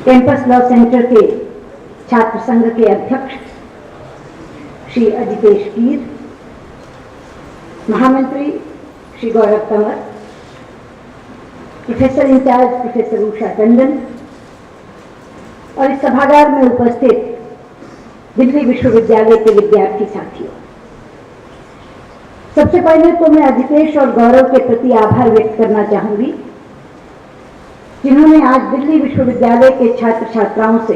Campus law centre के छात्र संघ के अध्यक्ष श्री अजितेश कीर, महामंत्री श्री गौरव Tanwar, professor in charge professor Usha Tandon और इस सभागार में उपस्थित दिल्ली विश्वविद्यालय के विद्यार्थी साथियों, सबसे पहले तो मैं अजितेश और गौरव के प्रति आभार व्यक्त करना चाहूंगी, जिन्होंने आज दिल्ली विश्वविद्यालय के छात्र छात्राओं से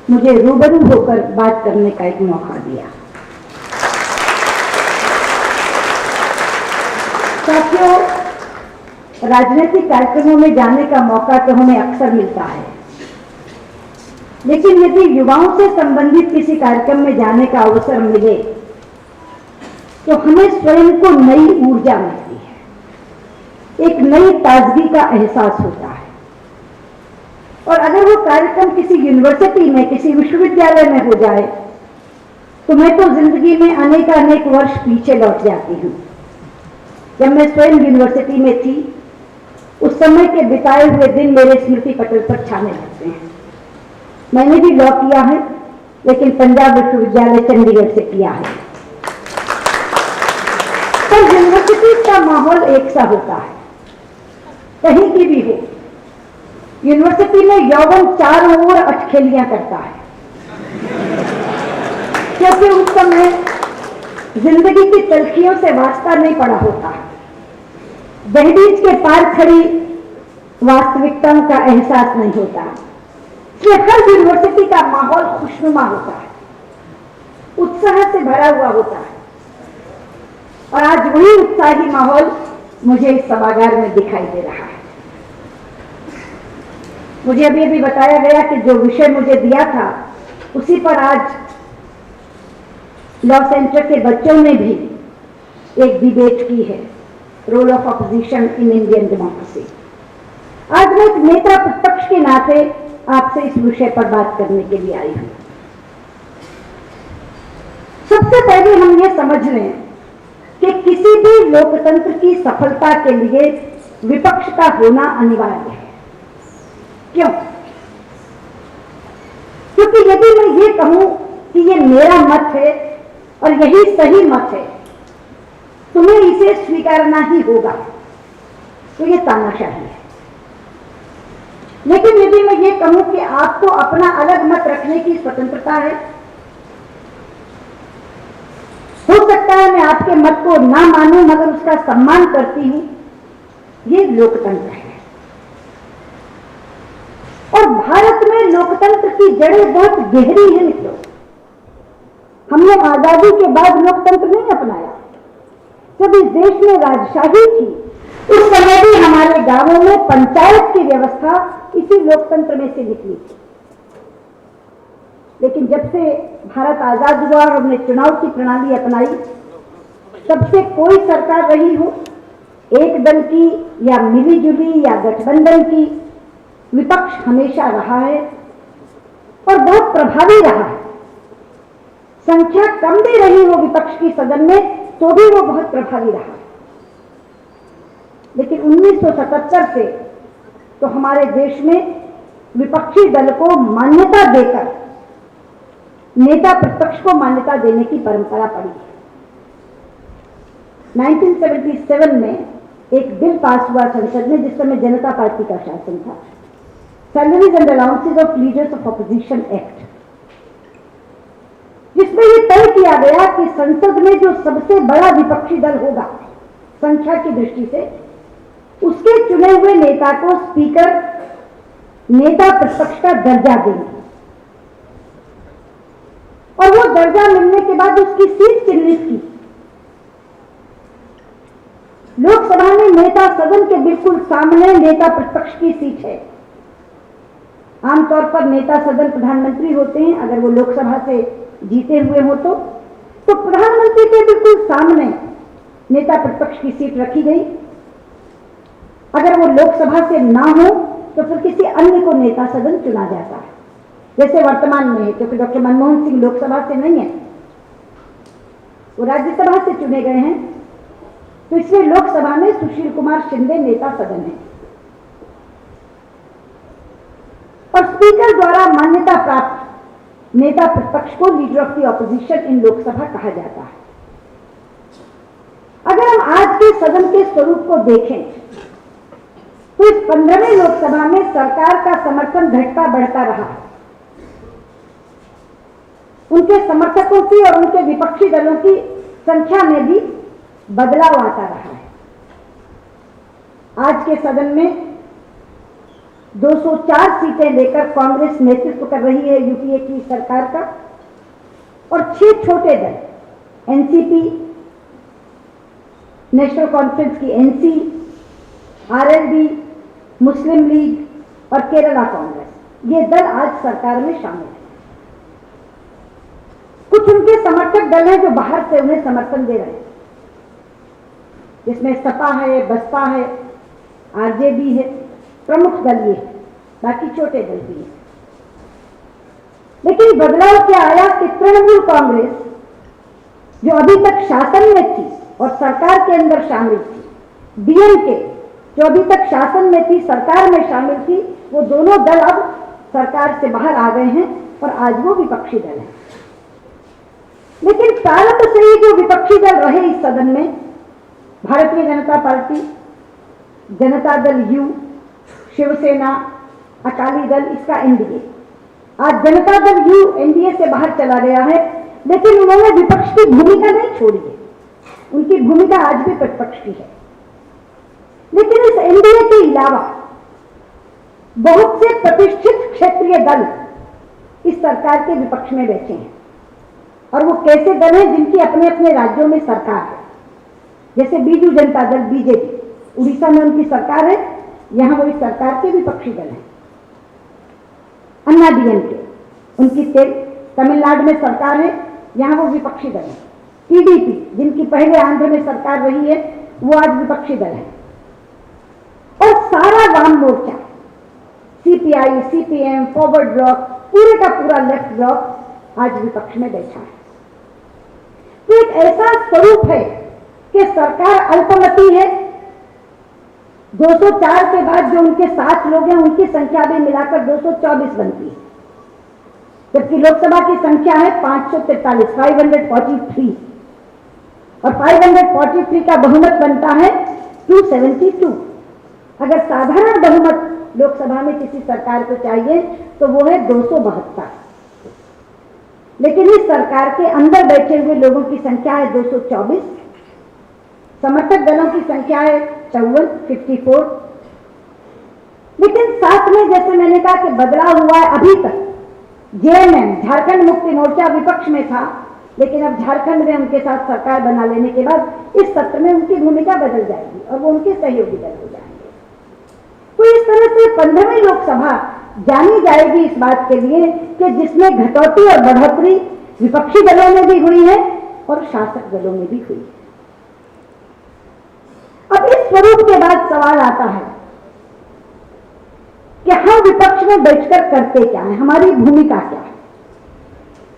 मुझे रूबरू होकर बात करने का एक मौका दिया। साथियों, राजनीतिक कार्यक्रमों में जाने का मौका तो हमें अक्सर मिलता है, लेकिन यदि युवाओं से संबंधित किसी कार्यक्रम में जाने का अवसर मिले तो हमें स्वयं को नई ऊर्जा मिलती है, एक नई ताजगी का एहसास होता है। और अगर वो कार्यक्रम किसी यूनिवर्सिटी में, किसी विश्वविद्यालय में हो जाए तो मैं तो जिंदगी में अनेक वर्ष पीछे लौट जाती हूँ। जब मैं स्वयं यूनिवर्सिटी में थी, उस समय के बिताए हुए दिन मेरे स्मृति पटल पर छाने लगते हैं। मैंने भी लॉ किया है, लेकिन पंजाब विश्वविद्यालय चंडीगढ़ से किया है। पर यूनिवर्सिटी का माहौल एक सा होता है, कहीं की भी हो। यूनिवर्सिटी में यौवन चारों ओर अटखेलियां करता है, क्योंकि उस समय जिंदगी की तलखियों से वास्ता नहीं पड़ा होता। दहलीज के पार खड़ी वास्तविकताओं का एहसास नहीं होता। इसलिए हर यूनिवर्सिटी का माहौल खुशनुमा होता है, उत्साह से भरा हुआ होता है, और आज वही उत्साही माहौल मुझे इस सभागार में दिखाई दे रहा है। मुझे अभी बताया गया कि जो विषय मुझे दिया था उसी पर आज लॉ सेंटर के बच्चों ने भी एक डिबेट की है, role of opposition in Indian democracy. आज मैं एक नेता प्रतिपक्ष के नाते आपसे इस विषय पर बात करने के लिए आई हूं। सबसे पहले हम ये समझ लें कि किसी भी लोकतंत्र की सफलता के लिए विपक्ष का होना अनिवार्य है। क्यों? क्योंकि यदि मैं ये कहूं कि ये मेरा मत है और यही सही मत है, तुम्हें इसे स्वीकारना ही होगा, तो ये तानाशाही है। लेकिन यदि मैं ये कहूं कि आपको अपना अलग मत रखने की स्वतंत्रता है, हो सकता है मैं आपके मत को ना मानूं मगर उसका सम्मान करती हूं, ये लोकतंत्र है। और भारत में लोकतंत्र की जड़ें बहुत गहरी हैं मित्रों। हमने आजादी के बाद लोकतंत्र नहीं अपनाया। जब इस देश में राजशाही थी, उस समय भी हमारे गांवों में पंचायत की व्यवस्था इसी लोकतंत्र में से निकली थी। लेकिन जब से भारत आजाद हुआ और हमने चुनाव की प्रणाली अपनाई, तब से कोई सरकार रही हो, एक दल की या मिलीजुली या गठबंधन की, विपक्ष हमेशा रहा है और बहुत प्रभावी रहा है। संख्या कम भी रही हो विपक्ष की सदन में, तो भी वो बहुत प्रभावी रहा है। लेकिन 1977 से तो हमारे देश में विपक्षी दल को मान्यता देकर नेता प्रतिपक्ष को मान्यता देने की परंपरा पड़ी है। 1977 में एक बिल पास हुआ संसद में, जिस समय जनता पार्टी का शासन था, salaries and allowances of leaders of opposition act, जिसमें यह तय किया गया कि संसद में जो सबसे बड़ा विपक्षी दल होगा संख्या की दृष्टि से, उसके चुने हुए नेता को स्पीकर नेता प्रतिपक्ष का दर्जा देंगे, और वो दर्जा मिलने के बाद उसकी सीट चिन्हित की। लोकसभा में नेता सदन के बिल्कुल सामने नेता प्रतिपक्ष की सीट है। आमतौर पर नेता सदन प्रधानमंत्री होते हैं, अगर वो लोकसभा से जीते हुए हो तो प्रधानमंत्री के बिल्कुल सामने नेता प्रतिपक्ष की सीट रखी गई। अगर वो लोकसभा से ना हो तो फिर किसी अन्य को नेता सदन चुना जाता है, जैसे वर्तमान में है, क्योंकि डॉक्टर मनमोहन सिंह लोकसभा से नहीं है, वो राज्यसभा से चुने गए हैं। तो इसलिए लोकसभा में सुशील कुमार शिंदे नेता सदन है। और स्पीकर द्वारा मान्यता प्राप्त नेता प्रतिपक्ष को लीडर ऑफ द ऑपोजिशन इन लोकसभा कहा जाता है। अगर हम आज के सदन के स्वरूप को देखें तो इस 15वें लोकसभा में सरकार का समर्थन घटता बढ़ता रहा। उनके समर्थकों की और उनके विपक्षी दलों की संख्या में भी बदलाव आता रहा है। आज के सदन में 204 सीटें लेकर कांग्रेस नेतृत्व कर रही है यूपीए की सरकार का, और 6 छोटे दल एनसीपी, नेशनल कॉन्फ्रेंस की एनसी, आरएलडी, मुस्लिम लीग और केरला कांग्रेस, ये दल आज सरकार में शामिल है। कुछ उनके समर्थक दल हैं जो बाहर से उन्हें समर्थन दे रहे हैं, जिसमें सपा है, बसपा है, आरजेडी है, प्रमुख दल ये है, बाकी छोटे दल भी है। लेकिन बदलाव क्या आया कि तृणमूल कांग्रेस जो अभी तक शासन में थी और सरकार के अंदर शामिल थी, डीएमके जो अभी तक शासन में थी, सरकार में शामिल थी, वो दोनों दल अब सरकार से बाहर आ गए हैं और आज वो विपक्षी दल है। लेकिन प्रारंभ से ही जो विपक्षी दल रहे इस सदन में, भारतीय जनता पार्टी, जनता दल यू, शिवसेना, अकाली दल, इसका एनडीए, आज जनता दल यू एनडीए से बाहर चला गया है, लेकिन उन्होंने विपक्ष की भूमिका नहीं छोड़ी है। उनकी भूमिका आज भी प्रतिपक्ष की है। लेकिन इस एनडीए के अलावा बहुत से प्रतिष्ठित क्षेत्रीय दल इस सरकार के विपक्ष में बैठे हैं, और वो कैसे दल हैं जिनकी अपने अपने राज्यों में सरकार है। जैसे बीजू जनता दल बीजेपी, उड़ीसा में उनकी सरकार है, यहां वो इस सरकार के विपक्षी दल हैं। अन्ना डीएमके, उनकी तमिलनाडु में सरकार है, यहां वो विपक्षी दल है। टीडीपी, जिनकी पहले आंध्र में सरकार रही है, वो आज विपक्षी दल है। और सारा वाम मोर्चा, सीपीआई, सीपीएम, फॉरवर्ड ब्लॉक, पूरे का पूरा लेफ्ट ब्लॉक आज विपक्ष में बैठा है। तो एक ऐसा स्वरूप है कि सरकार अल्पमती है। 204 के बाद जो उनके 7 लोग हैं, उनकी संख्या भी मिलाकर 224 बनती है, जबकि लोकसभा की संख्या है 543, 543, और 543 का बहुमत बनता है 272। अगर साधारण बहुमत लोकसभा में किसी सरकार को चाहिए तो वो है 272, लेकिन इस सरकार के अंदर बैठे हुए लोगों की संख्या है 224, समर्थक दलों की संख्या है 54। लेकिन साथ में, जैसे मैंने कहा कि बदलाव हुआ है, अभी तक जेएमएम, झारखंड मुक्ति मोर्चा विपक्ष में था, लेकिन अब झारखंड में उनके साथ सरकार बना लेने के बाद इस सत्र में उनकी भूमिका बदल जाएगी और वो उनके सहयोगी दल हो जाएंगे। तो इस तरह से 15वीं लोकसभा जानी जाएगी इस बात के लिए कि जिसमें घटौती और बढ़ोतरी विपक्षी दलों में भी हुई है और शासक दलों में भी हुई है। अब इस स्वरूप के बाद सवाल आता है कि हम विपक्ष में बैठकर करते क्या है, हमारी भूमिका क्या है।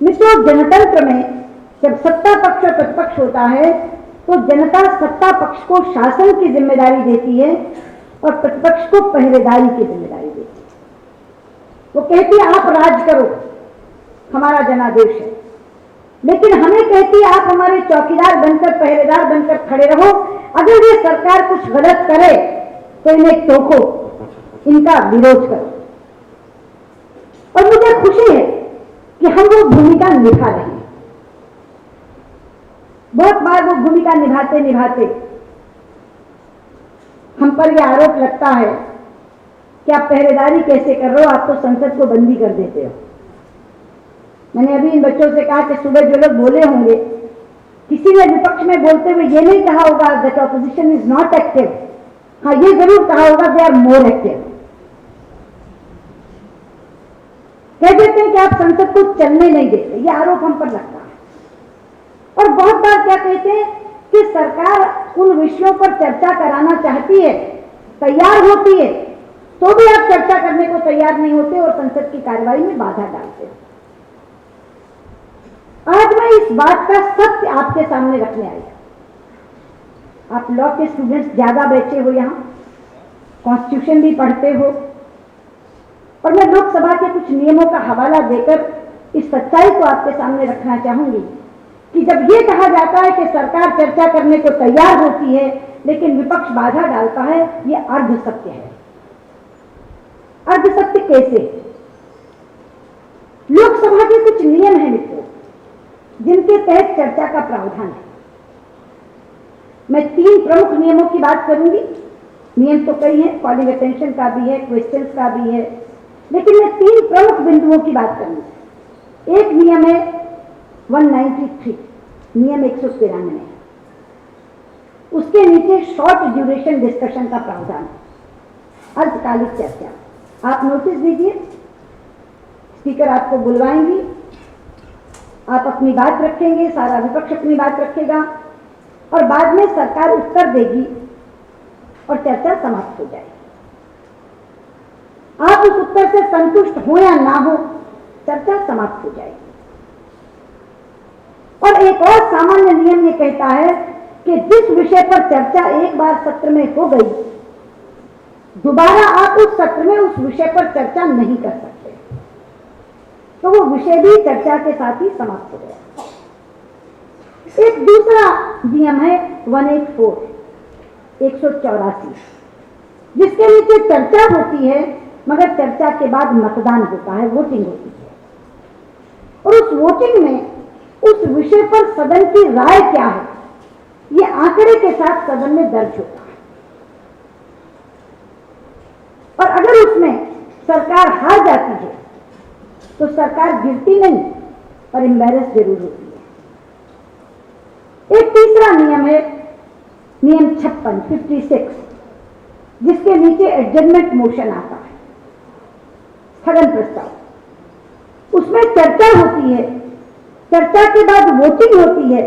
मित्रों, जनतंत्र में जब सत्ता पक्ष और प्रतिपक्ष होता है तो जनता सत्ता पक्ष को शासन की जिम्मेदारी देती है और प्रतिपक्ष को पहरेदारी की जिम्मेदारी देती है। वो कहती है आप राज करो, हमारा जनादेश है, लेकिन हमें कहती है आप हमारे चौकीदार बनकर, पहरेदार बनकर खड़े रहो। अगर ये सरकार कुछ गलत करे तो इन्हें टोको, इनका विरोध करो। और मुझे खुशी है कि हम वो भूमिका निभा रहे हैं। बहुत बार वो भूमिका निभाते निभाते हम पर यह आरोप लगता है कि आप पहरेदारी कैसे कर रहे हो, आप तो संसद को बंदी कर देते हो। मैंने अभी इन बच्चों से कहा कि सुबह जो लोग बोले होंगे, किसी ने विपक्ष में बोलते हुए ये नहीं कहा होगा that opposition is not active, हाँ ये जरूर कहा होगा दे आर मोर एक्टिव। कह देते हैं कि आप संसद को चलने नहीं देते, ये आरोप हम पर लगता है। और बहुत बार क्या कहते हैं कि सरकार उन विषयों पर चर्चा कराना चाहती है, तैयार होती है, तो भी आप चर्चा करने को तैयार नहीं होते और संसद की कार्रवाई में बाधा डालते हैं। आज मैं इस बात का सत्य आपके सामने रखने आई। आप लॉ के स्टूडेंट्स ज्यादा बैठे हो, यहां कॉन्स्टिट्यूशन भी पढ़ते हो, और मैं लोकसभा के कुछ नियमों का हवाला देकर इस सच्चाई को आपके सामने रखना चाहूंगी कि जब ये कहा जाता है कि सरकार चर्चा करने को तैयार होती है लेकिन विपक्ष बाधा डालता है, ये अर्ध सत्य है। अर्ध सत्य कैसे? लोकसभा के कुछ नियम हैं मित्रों, जिनके तहत चर्चा का प्रावधान है। मैं 3 प्रमुख नियमों की बात करूंगी। नियम तो कई हैं, कॉलिंग अटेंशन का भी है, क्वेश्चंस का भी है, लेकिन मैं 3 प्रमुख बिंदुओं की बात करूंगी। एक नियम है 193, नियम 193, उसके नीचे शॉर्ट ड्यूरेशन डिस्कशन का प्रावधान है, अल्पकालिक चर्चा। आप नोटिस दीजिए, स्पीकर आपको बुलवाएंगी, आप अपनी बात रखेंगे, सारा विपक्ष अपनी बात रखेगा और बाद में सरकार उत्तर देगी और चर्चा समाप्त हो जाएगी। आप उस उत्तर से संतुष्ट हो या ना हो, चर्चा समाप्त हो जाएगी। और एक और सामान्य नियम ये कहता है कि जिस विषय पर चर्चा एक बार सत्र में हो गई, दोबारा आप उस सत्र में उस विषय पर चर्चा नहीं कर सकते, तो वो विषय भी चर्चा के साथ ही समाप्त हो गया। एक दूसरा नियम है 184, 184, जिसके नीचे चर्चा होती है मगर चर्चा के बाद मतदान होता है, वोटिंग होती है, और उस वोटिंग में उस विषय पर सदन की राय क्या है ये आंकड़े के साथ सदन में दर्ज होता है। और अगर उसमें सरकार हार जाती है तो सरकार गिरती नहीं और एम्बैरेस जरूर होती है। एक तीसरा नियम है नियम 56, जिसके नीचे एडजर्नमेंट मोशन आता है, स्थगन प्रस्ताव। उसमें चर्चा होती है, चर्चा के बाद वोटिंग होती है,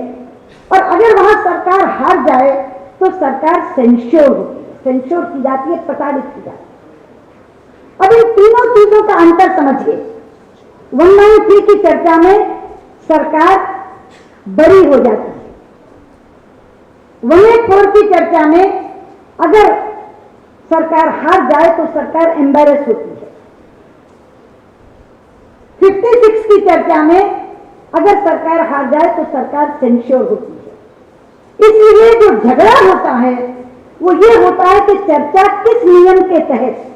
और अगर वहां सरकार हार जाए तो सरकार सेंश्योर होती है, सेंश्योर की जाती है, प्रताड़ित की जाती है। अब इन तीनों चीजों का अंतर समझिए। 193 की चर्चा में सरकार बरी हो जाती है, 184 की चर्चा में अगर सरकार हार जाए तो सरकार एम्बैरेस होती है, 56 की चर्चा में अगर सरकार हार जाए तो सरकार सेंश्योर होती है। इसलिए जो झगड़ा होता है वो ये होता है कि चर्चा किस नियम के तहत।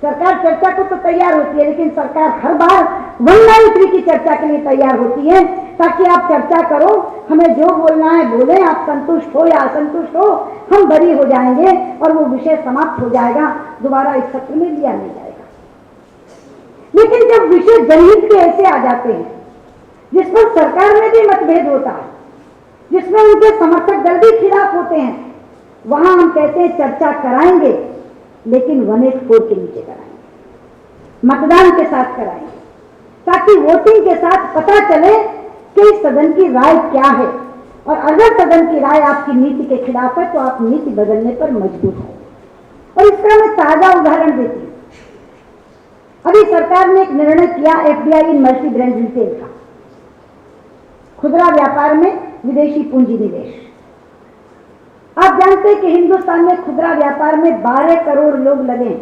सरकार चर्चा को तो तैयार होती है, लेकिन सरकार हर बार 193 की चर्चा के लिए तैयार होती है ताकि आप चर्चा करो, हमें जो बोलना है बोले, आप संतुष्ट हो या असंतुष्ट हो, हम बरी हो जाएंगे और वो विषय समाप्त हो जाएगा, दोबारा इस सत्र में लिया नहीं जाएगा। लेकिन जब विषय जनहित के ऐसे आ जाते हैं जिस पर सरकार में भी मतभेद होता है, जिसमें उनके समर्थक दल भी खिलाफ होते हैं, वहां हम कहते हैं चर्चा कराएंगे, लेकिन 184 के नीचे कराएंगे, मतदान के साथ कराएंगे, ताकि वोटिंग के साथ पता चले कि इस सदन की राय क्या है, और अगर सदन की राय आपकी नीति के खिलाफ है तो आप नीति बदलने पर मजबूर हो। और इसका मैं ताजा उदाहरण देती हूँ। अभी सरकार ने एक निर्णय किया एफडीआई इन मल्टी ब्रांड रिटेल का, खुदरा व्यापार में विदेशी पूंजी निवेश। आप जानते हैं कि हिंदुस्तान में खुदरा व्यापार में 12 करोड़ लोग लगे हैं,